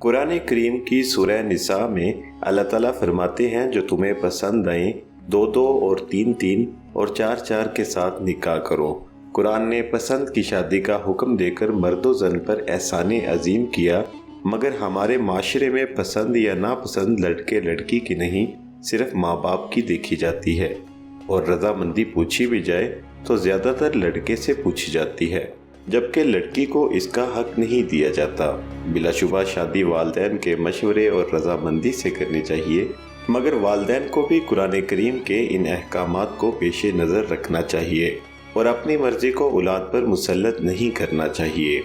कुरान करीम की सूरह निसा में अल्लाह ताला फरमाते हैं जो तुम्हें पसंद आए 2-2 और 3-3 और 4-4 के साथ निकाह करो। कुरान ने पसंद की शादी का हुक्म देकर मर्दो जन पर एहसान अजीम किया, मगर हमारे माशरे में पसंद या नापसंद लड़के लड़की की नहीं, सिर्फ माँ बाप की देखी जाती है। और रजामंदी पूछी भी जाए तो ज़्यादातर लड़के से पूछी जाती है, जबकि लड़की को इसका हक नहीं दिया जाता। बिलाशुबा शादी वालिदैन के मशवरे और रजामंदी से करनी चाहिए, मगर वालिदैन को भी कुरान करीम के इन अहकामात को पेश नज़र रखना चाहिए और अपनी मर्जी को औलाद पर मुसल्लत नहीं करना चाहिए।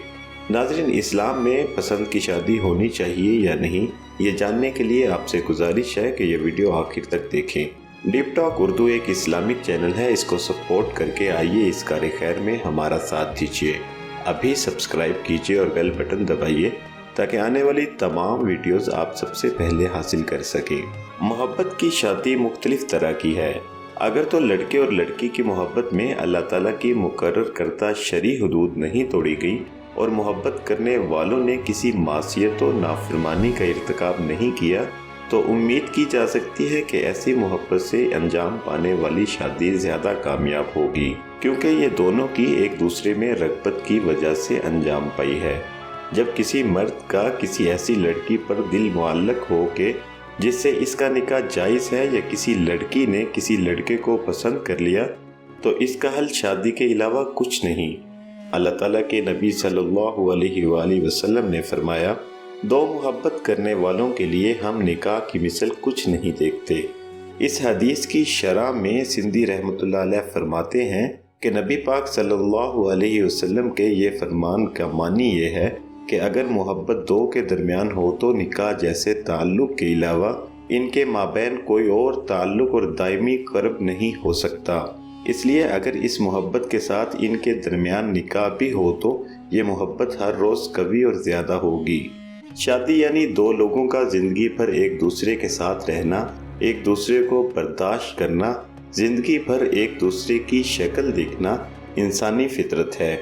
नाज़रीन, इस्लाम में पसंद की शादी होनी चाहिए या नहीं, ये जानने के लिए आपसे गुजारिश है कि ये वीडियो आखिर तक देखें। डीप टॉक उर्दू एक इस्लामिक चैनल है, इसको सपोर्ट करके आइए इस कार्य खैर में हमारा साथ दीजिए। अभी सब्सक्राइब कीजिए और बेल बटन दबाइए ताकि आने वाली तमाम वीडियोस आप सबसे पहले हासिल कर सकें। मोहब्बत की शादी मुख्तलिफ तरह की है। अगर तो लड़के और लड़की की मोहब्बत में अल्लाह ताला की मुकर्रर करता शरई हुदूद नहीं तोड़ी गई और मोहब्बत करने वालों ने किसी मासियत और नाफरमानी का इर्तिकाब नहीं किया, तो उम्मीद की जा सकती है कि ऐसी मोहब्बत से अंजाम पाने वाली शादी ज़्यादा कामयाब होगी, क्योंकि ये दोनों की एक दूसरे में रग़बत की वजह से अंजाम पाई है। जब किसी मर्द का किसी ऐसी लड़की पर दिल मुअल्लक हो के जिससे इसका निकाह जायज़ है, या किसी लड़की ने किसी लड़के को पसंद कर लिया, तो इसका हल शादी के अलावा कुछ नहीं। अल्लाह ताला के नबी सल्लल्लाहु अलैहि वसल्लम ने फरमाया, दो मोहब्बत करने वालों के लिए हम निकाह की मिसल कुछ नहीं देखते। इस हदीस की शरह में सिंधी रहमतुल्लाह अलैह फरमाते हैं कि नबी पाक सल्लल्लाहु अलैहि वसल्लम के ये फरमान का मानी ये है कि अगर मोहब्बत दो के दरमियान हो तो निकाह जैसे ताल्लुक़ के अलावा इनके माबैन कोई और ताल्लुक़ और दायमी क़र्ब नहीं हो सकता। इसलिए अगर इस मोहब्बत के साथ इनके दरमियान निकाह भी हो तो ये मोहब्बत हर रोज़ कभी और ज़्यादा होगी। शादी यानी दो लोगों का ज़िंदगी भर एक दूसरे के साथ रहना, एक दूसरे को बर्दाश्त करना, ज़िंदगी भर एक दूसरे की शक्ल देखना इंसानी फितरत है।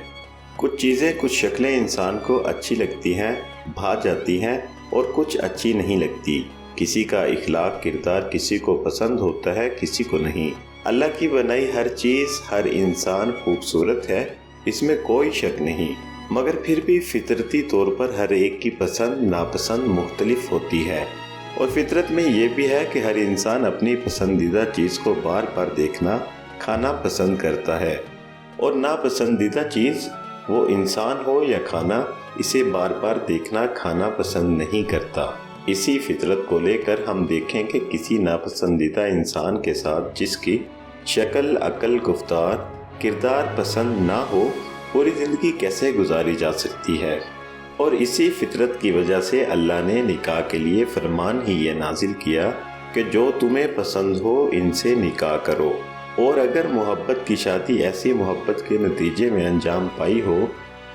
कुछ चीज़ें, कुछ शक्लें इंसान को अच्छी लगती हैं, भा जाती हैं, और कुछ अच्छी नहीं लगती। किसी का इखलाक किरदार किसी को पसंद होता है, किसी को नहीं। अल्लाह की बनाई हर चीज़, हर इंसान खूबसूरत है, इसमें कोई शक नहीं, मगर फिर भी फितरती तौर पर हर एक की पसंद नापसंद मुख्तलिफ होती है। और फितरत में ये भी है कि हर इंसान अपनी पसंदीदा चीज़ को बार बार देखना, खाना पसंद करता है, और नापसंदीदा चीज़ वो इंसान हो या खाना, इसे बार बार देखना खाना पसंद नहीं करता। इसी फितरत को लेकर हम देखें कि किसी नापसंदीदा इंसान के साथ जिसकी शक्ल, अक्ल, गुफ्तार, किरदार पसंद ना हो, पूरी ज़िंदगी कैसे गुजारी जा सकती है। और इसी फितरत की वजह से अल्लाह ने निकाह के लिए फरमान ही ये नाजिल किया कि जो तुम्हें पसंद हो इनसे निकाह करो। और अगर मोहब्बत की शादी ऐसी मोहब्बत के नतीजे में अंजाम पाई हो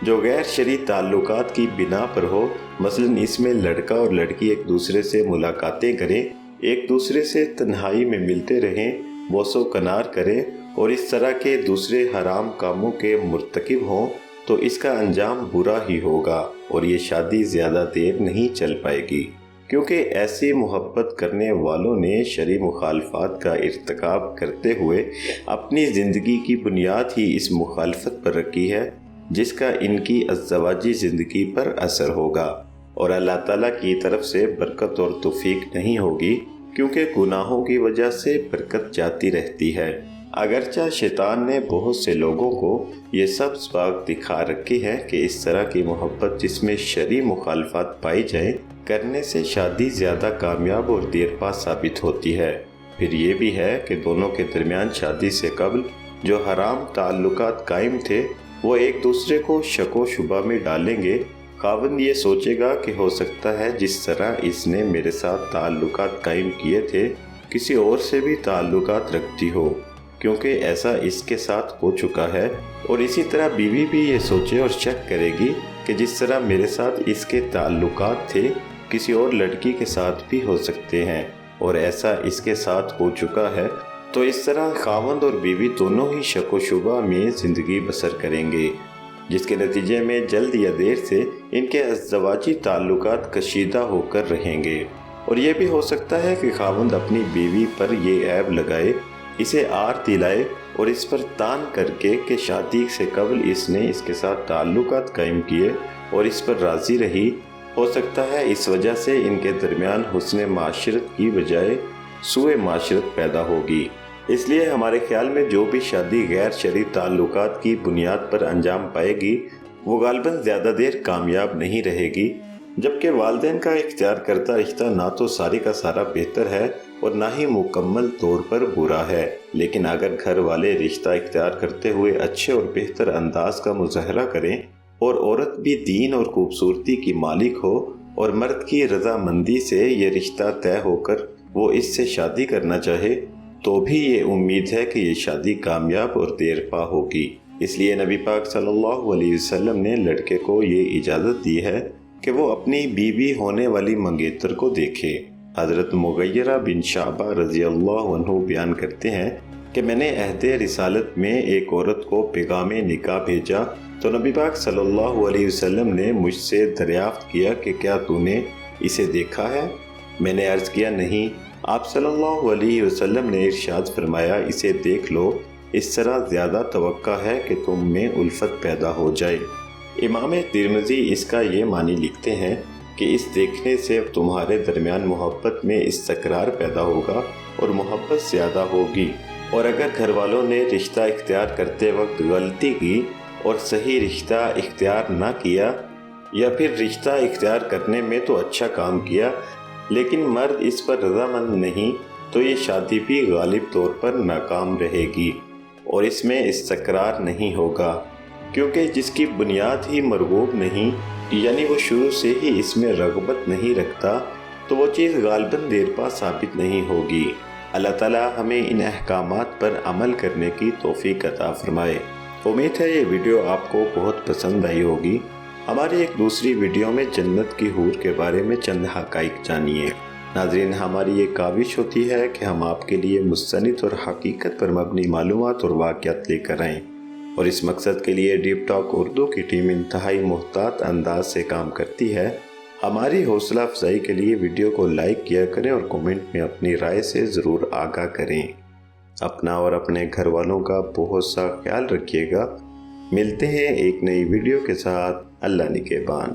जो गैर शरई ताल्लुकात की बिना पर हो, मसलन इसमें लड़का और लड़की एक दूसरे से मुलाकातें करें, एक दूसरे से तन्हाई में मिलते रहें, बोसो कनार करें और इस तरह के दूसरे हराम कामों के मुर्तकिब हों, तो इसका अंजाम बुरा ही होगा और ये शादी ज़्यादा देर नहीं चल पाएगी, क्योंकि ऐसी मोहब्बत करने वालों ने शरई मुखालफात का इर्तिकाब करते हुए अपनी ज़िंदगी की बुनियाद ही इस मुखालफत पर रखी है जिसका इनकी अज़्ज़वाजी ज़िंदगी पर असर होगा और अल्लाह ताला की तरफ से बरकत और तौफीक नहीं होगी, क्योंकि गुनाहों की वजह से बरकत जाती रहती है। अगरचा शैतान ने बहुत से लोगों को ये सब सबक दिखा रखी है कि इस तरह की मोहब्बत जिसमें शरई मुखालफत पाई जाए, करने से शादी ज़्यादा कामयाब और देरपा साबित होती है। फिर ये भी है कि दोनों के दरमियान शादी से कबल जो हराम ताल्लुकात कायम थे वो एक दूसरे को शको शुबा में डालेंगे। खाविंद ये सोचेगा कि हो सकता है जिस तरह इसने मेरे साथ ताल्लुकात कायम किए थे किसी और से भी ताल्लुकात रखती हो, क्योंकि ऐसा इसके साथ हो चुका है। और इसी तरह बीवी भी ये सोचे और शक करेगी कि जिस तरह मेरे साथ इसके ताल्लुकात थे किसी और लड़की के साथ भी हो सकते हैं, और ऐसा इसके साथ हो चुका है। तो इस तरह खावंद और बीवी दोनों ही शक व शुबा में ज़िंदगी बसर करेंगे, जिसके नतीजे में जल्द या देर से ان کے ازدواجی تعلقات کشیدہ ہو کر رہیں گے، اور یہ بھی ہو سکتا ہے کہ خاوند اپنی بیوی پر یہ عیب لگائے، اسے آر دلائے اور اس پر تان کر کے کہ شادی سے قبل اس نے اس کے ساتھ تعلقات قائم کیے اور اس پر راضی رہی۔ ہو سکتا ہے اس وجہ سے ان کے درمیان حسن معاشرت کی بجائے سوء معاشرت پیدا ہوگی۔ اس لیے ہمارے خیال میں جو بھی شادی غیر شرعی تعلقات کی بنیاد پر انجام پائے گی وہ غالباً زیادہ دیر کامیاب نہیں رہے گی، جبکہ والدین کا اختیار کردہ رشتہ نہ تو ساری کا سارا بہتر ہے اور نہ ہی مکمل طور پر برا ہے، لیکن اگر گھر والے رشتہ اختیار کرتے ہوئے اچھے اور بہتر انداز کا مظاہرہ کریں اور عورت بھی دین اور خوبصورتی کی مالک ہو اور مرد کی رضامندی سے یہ رشتہ طے ہو کر وہ اس سے شادی کرنا چاہے تو بھی یہ امید ہے کہ یہ شادی کامیاب اور دیر پا ہوگی۔ اس لیے نبی پاک صلی اللہ علیہ وسلم نے لڑکے کو یہ اجازت دی ہے کہ وہ اپنی بیوی ہونے والی منگیتر کو دیکھے۔ حضرت مغیرہ بن شعبہ رضی اللہ عنہ بیان کرتے ہیں کہ میں نے عہد رسالت میں ایک عورت کو پیغام نکاح بھیجا تو نبی پاک صلی اللہ علیہ وسلم نے مجھ سے دریافت کیا کہ کیا تو نے اسے دیکھا ہے؟ میں نے عرض کیا نہیں۔ آپ صلی اللہ علیہ وسلم نے ارشاد فرمایا اسے دیکھ لو، اس طرح زیادہ توقع ہے کہ تم میں الفت پیدا ہو جائے۔ امام ترمذی اس کا یہ معنی لکھتے ہیں کہ اس دیکھنے سے تمہارے درمیان محبت میں استقرار پیدا ہوگا اور محبت زیادہ ہوگی، اور اگر گھر والوں نے رشتہ اختیار کرتے وقت غلطی کی اور صحیح رشتہ اختیار نہ کیا، یا پھر رشتہ اختیار کرنے میں تو اچھا کام کیا لیکن مرد اس پر رضامند نہیں، تو یہ شادی بھی غالب طور پر ناکام رہے گی اور اس میں استقرار نہیں ہوگا، کیونکہ جس کی بنیاد ہی مرغوب نہیں، یعنی وہ شروع سے ہی اس میں رغبت نہیں رکھتا، تو وہ چیز غالباً دیر پا ثابت نہیں ہوگی۔ اللہ تعالیٰ ہمیں ان احکامات پر عمل کرنے کی توفیق عطا فرمائے۔ امید ہے یہ ویڈیو آپ کو بہت پسند آئی ہوگی۔ ہماری ایک دوسری ویڈیو میں جنت کی حور کے بارے میں چند حقائق جانیے۔ ناظرین، ہماری یہ کاوش ہوتی ہے کہ ہم آپ کے لیے مستند اور حقیقت پر مبنی معلومات اور واقعات لے کر آئیں، اور اس مقصد کے لیے ڈیپ ٹاک اردو کی ٹیم انتہائی محتاط انداز سے کام کرتی ہے۔ ہماری حوصلہ افزائی کے لیے ویڈیو کو لائک کیا کریں اور کومنٹ میں اپنی رائے سے ضرور آگاہ کریں۔ اپنا اور اپنے گھر والوں کا بہت سا خیال رکھیے گا۔ ملتے ہیں ایک نئی ویڈیو کے ساتھ۔ اللہ نگہبان۔